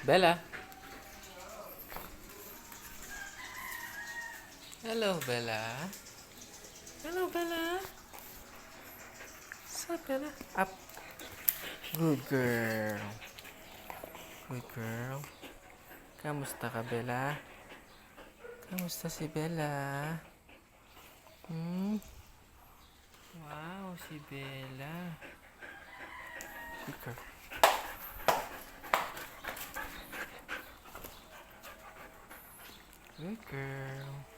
Bella. Hello, Bella. Hello, Bella. What's up, Bella? Up. Good girl. Good girl. Kamusta ka, Bella? Kamusta si Bella? Wow, si Bella. Good girl. Good girl.